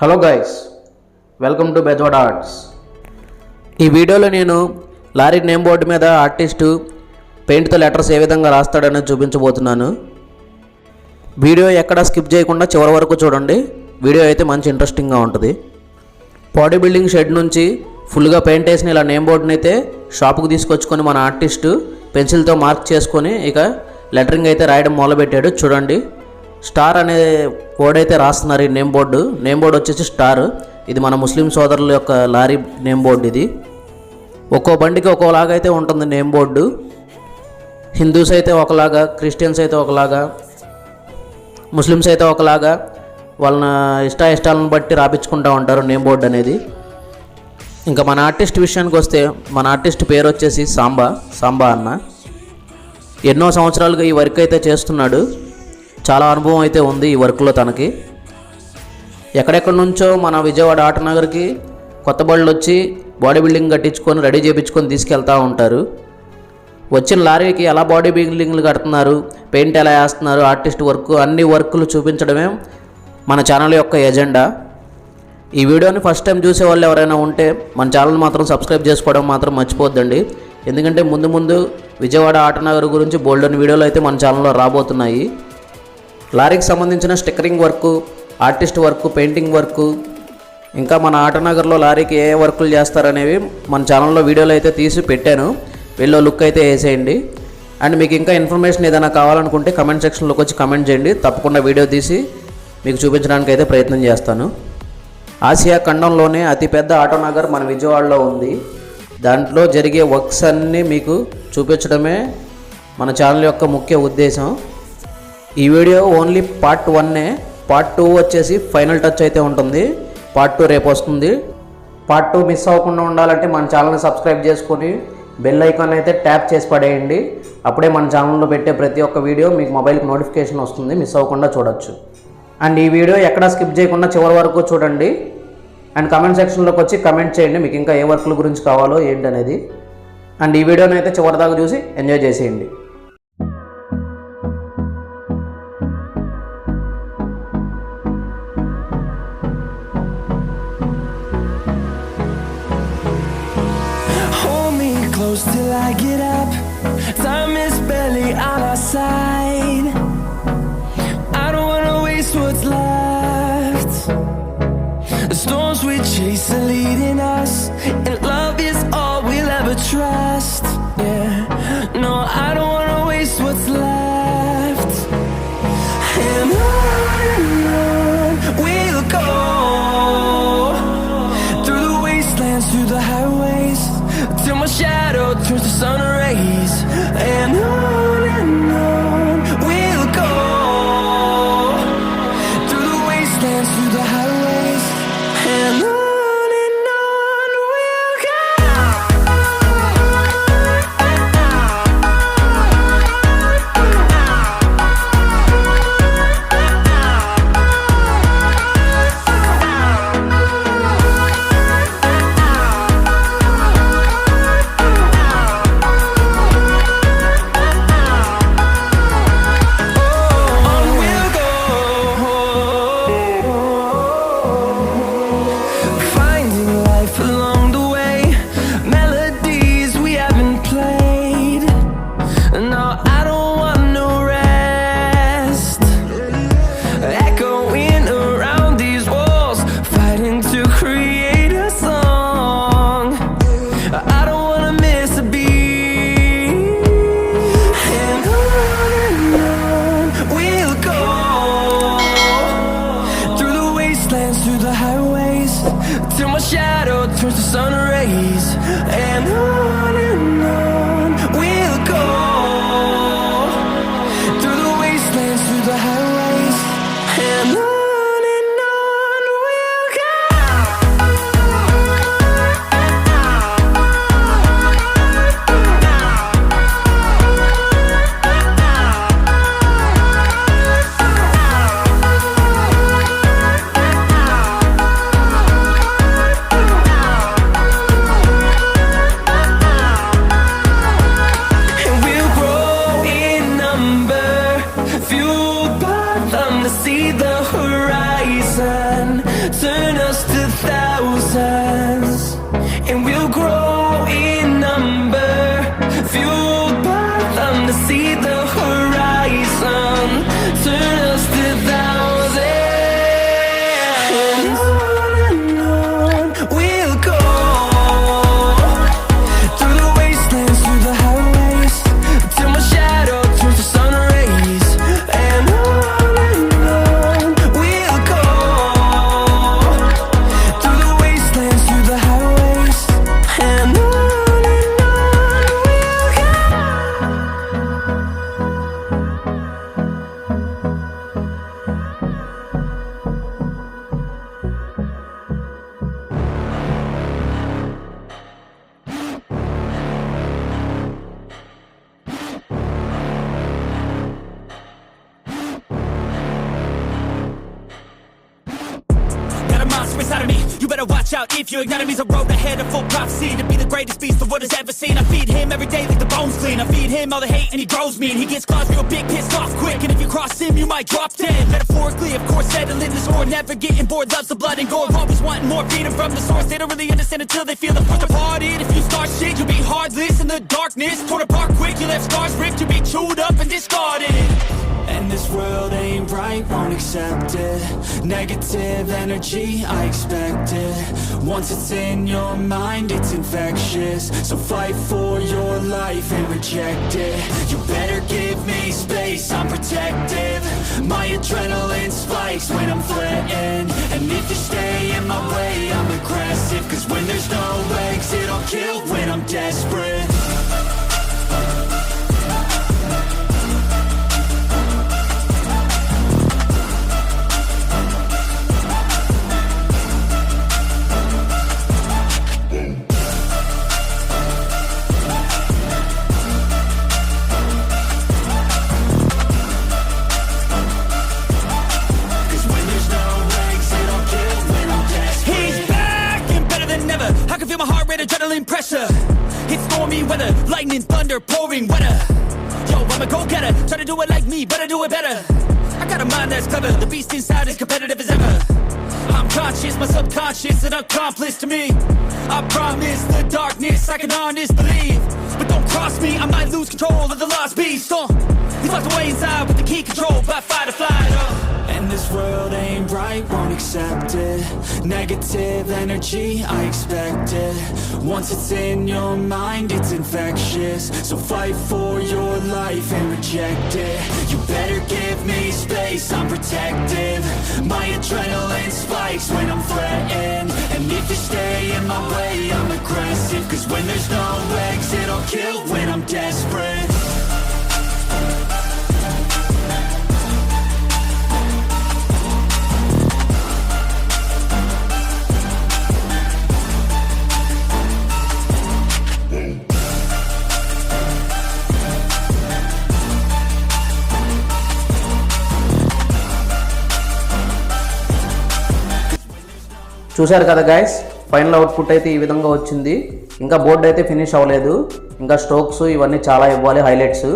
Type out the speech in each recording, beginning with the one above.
Hello guys, welcome to Bezawada arts. ఈ వీడియోలో నేను లారీ నేమ్ బోర్డు మీద ఆర్టిస్టు పెయింట్తో లెటర్స్ ఏ విధంగా రాస్తాడని చూపించబోతున్నాను. వీడియో ఎక్కడా స్కిప్ చేయకుండా చివరి వరకు చూడండి. వీడియో అయితే మంచి ఇంట్రెస్టింగ్గా ఉంటుంది. బాడీ బిల్డింగ్ షెడ్ నుంచి ఫుల్గా పెయింట్ వేసిన ఇలా నేమ్ బోర్డుని అయితే షాపుకు తీసుకొచ్చుకొని మన ఆర్టిస్టు పెన్సిల్తో మార్క్ చేసుకొని ఇక లెటరింగ్ అయితే రాయడం మొదలుపెట్టాడు. చూడండి, స్టార్ అనే వర్డ్ అయితే రాస్తున్నారు. ఈ నేమ్ బోర్డు వచ్చేసి స్టార్. ఇది మన ముస్లిం సోదరుల యొక్క లారీ నేమ్ బోర్డు. ఇది ఒక్కో బండికి ఒక్కోలాగా అయితే ఉంటుంది నేమ్ బోర్డు. హిందూస్ అయితే ఒకలాగా, క్రిస్టియన్స్ అయితే ఒకలాగా, ముస్లిమ్స్ అయితే ఒకలాగా వాళ్ళ ఇష్టాలను బట్టి రాపించుకుంటూ ఉంటారు నేమ్ బోర్డు అనేది. ఇంకా మన ఆర్టిస్ట్ విషయానికి వస్తే మన ఆర్టిస్ట్ పేరు వచ్చేసి సాంబా అన్న. ఎన్నో సంవత్సరాలుగా ఈ వర్క్ అయితే చేస్తున్నాడు. చాలా అనుభవం అయితే ఉంది ఈ వర్క్లో తనకి. ఎక్కడెక్కడి నుంచో మన విజయవాడ ఆటనగర్కి కొత్త బళ్ళు వచ్చి బాడీ బిల్డింగ్ కట్టించుకొని రెడీ చేయించుకొని తీసుకెళ్తూ ఉంటారు. వచ్చిన లారీకి ఎలా బాడీ బిల్డింగ్లు కడుతున్నారు, పెయింట్ ఎలా వేస్తున్నారు, ఆర్టిస్ట్ వర్క్, అన్ని వర్కులు చూపించడమే మన ఛానల్ యొక్క ఎజెండా. ఈ వీడియోని ఫస్ట్ టైం చూసే వాళ్ళు ఎవరైనా ఉంటే మన ఛానల్ మాత్రం సబ్స్క్రైబ్ చేసుకోవడం మాత్రం మర్చిపోద్దండి. ఎందుకంటే ముందు విజయవాడ ఆటనగర్ గురించి బోల్డెన్ వీడియోలు అయితే మన ఛానల్లో రాబోతున్నాయి. లారీకి సంబంధించిన stickering work, artist work, painting work, ఇంకా మన ఆటనగర్లో లారీకి ఏ వర్కులు చేస్తారనేవి మన ఛానల్లో వీడియోలు అయితే తీసి పెట్టాను. వీళ్ళో లుక్ అయితే వేసేయండి. అండ్ మీకు ఇంకా ఇన్ఫర్మేషన్ ఏదైనా కావాలనుకుంటే కమెంట్ సెక్షన్లోకి వచ్చి కమెంట్ చేయండి. తప్పకుండా వీడియో తీసి మీకు చూపించడానికి అయితే ప్రయత్నం చేస్తాను. ఆసియా ఖండంలోనే అతిపెద్ద ఆటోనగర్ మన విజయవాడలో ఉంది. దాంట్లో జరిగే వర్క్స్ అన్నీ మీకు చూపించడమే మన ఛానల్ యొక్క ముఖ్య ఉద్దేశం. ఈ వీడియో ఓన్లీ పార్ట్ 1. పార్ట్ 2 వచ్చేసి ఫైనల్ టచ్ అయితే ఉంటుంది. పార్ట్ 2 రేపు వస్తుంది. పార్ట్ 2 మిస్ అవ్వకుండా ఉండాలంటే మన ఛానల్ని సబ్స్క్రైబ్ చేసుకొని బెల్ ఐకాన్ అయితే ట్యాప్ చేసి పడేయండి. అప్పుడే మన ఛానల్లో పెట్టే ప్రతి ఒక్క వీడియో మీకు మొబైల్కి నోటిఫికేషన్ వస్తుంది. మిస్ అవ్వకుండా చూడొచ్చు. అండ్ ఈ వీడియో ఎక్కడా స్కిప్ చేయకుండా చివరి వరకు చూడండి. అండ్ కమెంట్ సెక్షన్లోకి వచ్చి కమెంట్ చేయండి మీకు ఇంకా ఏ వర్క్ల గురించి కావాలో ఏంటనేది. అండ్ ఈ వీడియోని అయితే చివరి దాకా చూసి ఎంజాయ్ చేసేయండి. Close till I get up, time is barely on our side. I don't wanna waste what's left. The storms we chase are leading us, and love is all we'll ever trust. Yeah, no, I don't wanna waste what's left. And on we'll go, through the wastelands, through the highways, till my shadow turns to sun rays. And on we'll go, through the wastelands, through the highways. And on we'll go. Through the highways, till my shadow turns to sun rays. And on we'll go, through the wastelands, through the highways. And on we'll go. turn us to thousands, and we'll grow in number, fueled by them to see the horizon, turn us to thousands, and on we'll go, through the wastelands, through the highways, till my shadow turns to sun rays, and on we'll go, through the wastelands, through the highways, and on we'll go. Got a monster inside of me, you better watch out if you ignite me. A road ahead of full prophecy to be the greatest beast the world has ever seen. I feed him every day like the bones clean. I feed him all the hate and he grows me, and he gets claws real big, pissed off quick. And if you cross him, you might drop dead. Metaphorically, of course, settling the score, never getting bored, loves the blood and gore, always wanting more, freedom from the source. They don't really understand until they feel the force departed. If you start shit, you'll be heartless in the darkness, torn apart quick, you left scars ripped, you'll be chewed up and discarded. And this world ain't right, won't accept it. Negative energy, I expect it. Once it's in your mind, it's infectious. So fight for your life and reject it. You better give me space, I'm protective. My adrenaline spikes when I'm threatened. And if you stay in my way, I'm aggressive. Cause when there's no exit, I'll kill when I'm desperate. Adrenaline pressure, it's stormy weather, lightning, thunder, pouring weather. Yo, I'm a go-getter, try to do it like me, but I do it better. I got a mind that's clever, the beast inside is competitive as ever. I'm conscious, my subconscious, an accomplice to me. I promise the darkness, I can honest believe. But don't cross me, I might lose control of the lost beast. He's locked away inside with the key controlled by fight or flight. And this world ain't right, won't accept it. Negative energy, I expect it. Once it's in your mind, it's infectious. So fight for your life and reject it. You better give me space, I'm protective. My adrenaline spikes when I'm threatened. And if you stay in my way, I'm aggressive. Cause when there's no exit, I'll kill when I'm desperate. చూశారు కదా guys, final output అయితే ఈ విధంగా వచ్చింది. ఇంకా board అయితే finish అవ్వలేదు, ఇంకా స్ట్రోక్స్ ఇవన్నీ చాలా ఇవ్వాలి, హైలైట్స్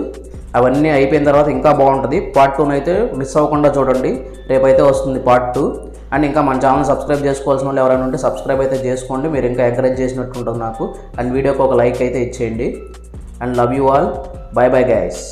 అవన్నీ అయిపోయిన తర్వాత ఇంకా బాగుంటుంది. పార్ట్ 2 అయితే మిస్ అవ్వకుండా చూడండి, రేపైతే వస్తుంది పార్ట్ 2. అండ్ ఇంకా మన ఛానల్ సబ్స్క్రైబ్ చేసుకోవాల్సిన వాళ్ళు ఎవరైనా ఉంటే సబ్స్క్రైబ్ అయితే చేసుకోండి, మీరు ఇంకా ఎంకరేజ్ చేసినట్టు ఉంటుంది నాకు. అండ్ వీడియోకి ఒక లైక్ అయితే ఇచ్చేయండి. And love you all, by bye guys.